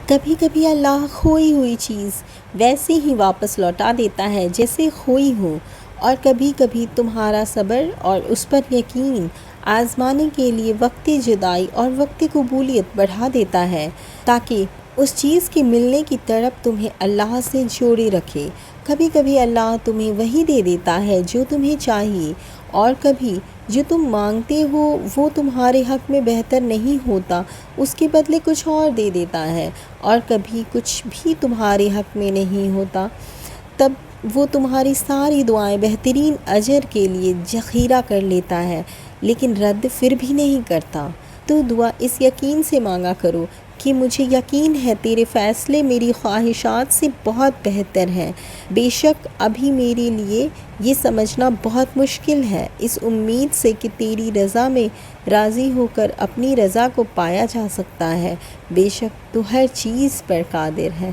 کبھی کبھی اللہ کھوئی ہوئی چیز ویسے ہی واپس لوٹا دیتا ہے جیسے کھوئی ہو، اور کبھی کبھی تمہارا صبر اور اس پر یقین آزمانے کے لیے وقت جدائی اور وقت قبولیت بڑھا دیتا ہے، تاکہ اس چیز کے ملنے کی طرف تمہیں اللہ سے جوڑے رکھے۔ کبھی کبھی اللہ تمہیں وہی دے دیتا ہے جو تمہیں چاہیے، اور کبھی جو تم مانگتے ہو وہ تمہارے حق میں بہتر نہیں ہوتا، اس کے بدلے کچھ اور دے دیتا ہے، اور کبھی کچھ بھی تمہارے حق میں نہیں ہوتا، تب وہ تمہاری ساری دعائیں بہترین اجر کے لیے ذخیرہ کر لیتا ہے، لیکن رد پھر بھی نہیں کرتا۔ تو دعا اس یقین سے مانگا کرو کہ مجھے یقین ہے تیرے فیصلے میری خواہشات سے بہت بہتر ہیں، بے شک ابھی میرے لیے یہ سمجھنا بہت مشکل ہے، اس امید سے کہ تیری رضا میں راضی ہو کر اپنی رضا کو پایا جا سکتا ہے، بے شک تو ہر چیز پر قادر ہے۔